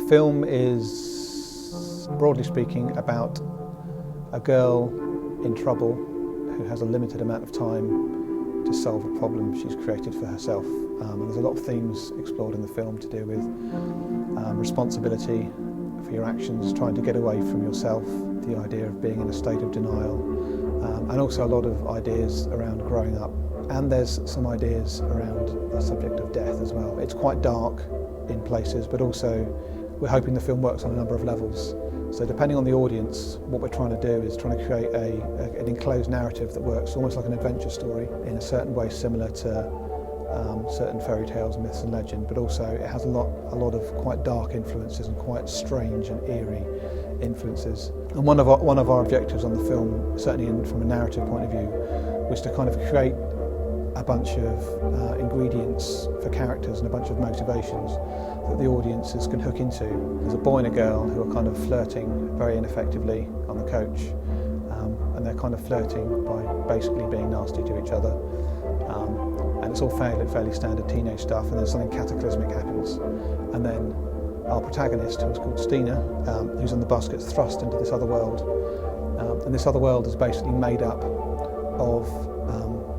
film is, broadly speaking, about a girl in trouble who has a limited amount of time to solve a problem she's created for herself. And there's a lot of themes explored in the film to do with responsibility for your actions, trying to get away from yourself, the idea of being in a state of denial, and also a lot of ideas around growing up. And there's some ideas around the subject of death as well. It's quite dark in places, but also we're hoping the film works on a number of levels. So depending on the audience, what we're trying to do is trying to create an enclosed narrative that works almost like an adventure story in a certain way similar to certain fairy tales, myths and legend, but also it has a lot of quite dark influences and quite strange and eerie influences. And one of our objectives on the film, certainly from a narrative point of view, was to kind of create a bunch of ingredients for characters and a bunch of motivations that the audiences can hook into. There's a boy and a girl who are kind of flirting very ineffectively on the coach, and they're kind of flirting by basically being nasty to each other. And it's all fairly standard teenage stuff, and then something cataclysmic happens. And then our protagonist, who's called Stina, who's on the bus, gets thrust into this other world. And this other world is basically made up of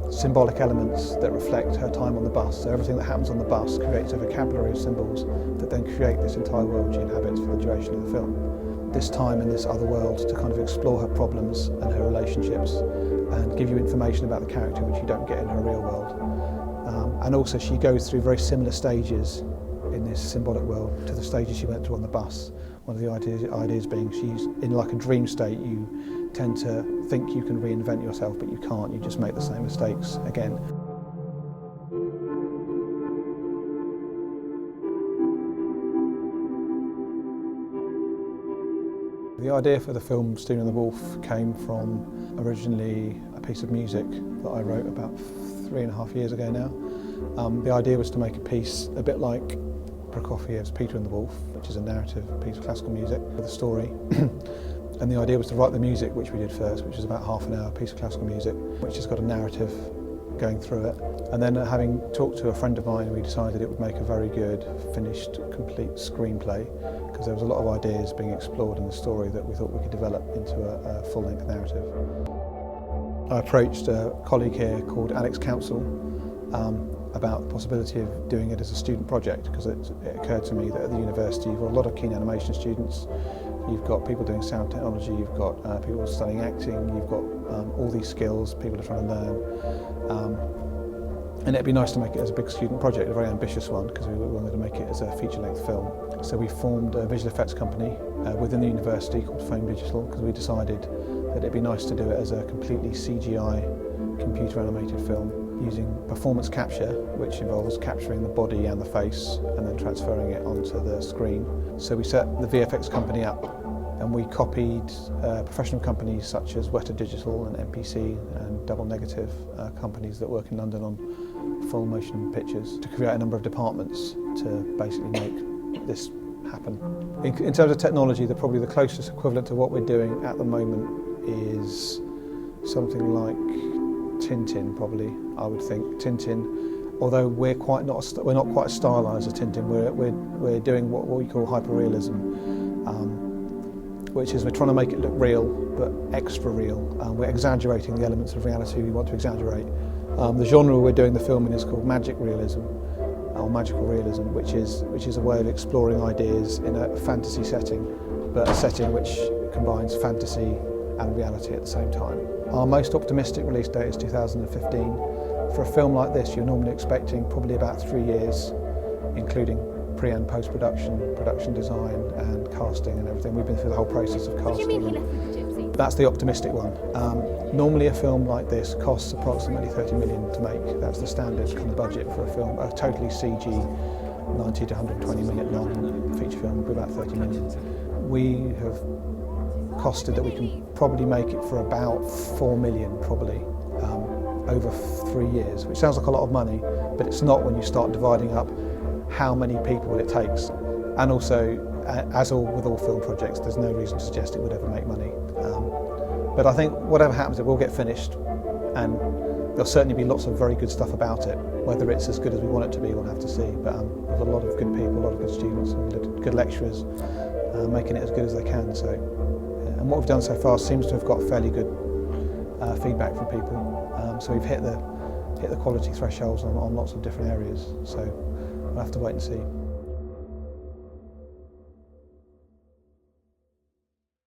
symbolic elements that reflect her time on the bus. So everything that happens on the bus creates a vocabulary of symbols that then create this entire world she inhabits for the duration of the film. This time in this other world to kind of explore her problems and her relationships and give you information about the character which you don't get in her real world. And also she goes through very similar stages in this symbolic world to the stages she went through on the bus. One of the ideas being she's in like a dream state. You tend to think you can reinvent yourself, but you can't. You just make the same mistakes again. The idea for the film Stina and the Wolf came from originally a piece of music that I wrote about 3.5 years ago now. The idea was to make a piece a bit like Prokofiev's Peter and the Wolf, which is a narrative piece of classical music with a story. And the idea was to write the music, which we did first, which is about half an hour piece of classical music, which has got a narrative going through it. And then having talked to a friend of mine, we decided it would make a very good, finished, complete screenplay, because there was a lot of ideas being explored in the story that we thought we could develop into a full-length narrative. I approached a colleague here called Alex Council about the possibility of doing it as a student project, because it occurred to me that at the university you've got a lot of keen animation students, you've got people doing sound technology, you've got people studying acting, you've got all these skills people are trying to learn. And it'd be nice to make it as a big student project, a very ambitious one, because we wanted to make it as a feature-length film. So we formed a visual effects company within the university called Foam Digital, because we decided that it'd be nice to do it as a completely CGI, computer-animated film, using performance capture, which involves capturing the body and the face and then transferring it onto the screen. So we set the VFX company up and we copied professional companies such as Weta Digital and MPC and Double Negative, companies that work in London on full motion pictures, to create a number of departments to basically make this happen. In terms of technology, probably the closest equivalent to what we're doing at the moment is something like Tintin, probably, I would think. Tintin, although we're not quite as stylised as Tintin. We're doing what we call hyperrealism, which is we're trying to make it look real but extra real. We're exaggerating the elements of reality we want to exaggerate. The genre we're doing the film in is called magic realism, or magical realism, which is a way of exploring ideas in a fantasy setting, but a setting which combines fantasy and reality at the same time. Our most optimistic release date is 2015. For a film like this, you're normally expecting probably about 3 years, including pre- and post-production, production design and casting and everything. We've been through the whole process of casting. What do you mean he left with the gypsy? That's the optimistic one. Normally a film like this costs approximately 30 million to make. That's the standard kind of budget for a film. A totally CG 90 to 120 minute long feature film would be about 30 million. We have costed that we can probably make it for about 4 million probably over 3 years, which sounds like a lot of money, but it's not when you start dividing up how many people it takes. And also, as with all film projects, there's no reason to suggest it would ever make money. But I think whatever happens, it will get finished, and There'll certainly be lots of very good stuff about it. Whether it's as good as we want it to be, we'll have to see. But we've got a lot of good people, a lot of good students, and good lecturers making it as good as they can. So, yeah. And what we've done so far seems to have got fairly good feedback from people. So we've hit the quality thresholds on lots of different areas. So we'll have to wait and see.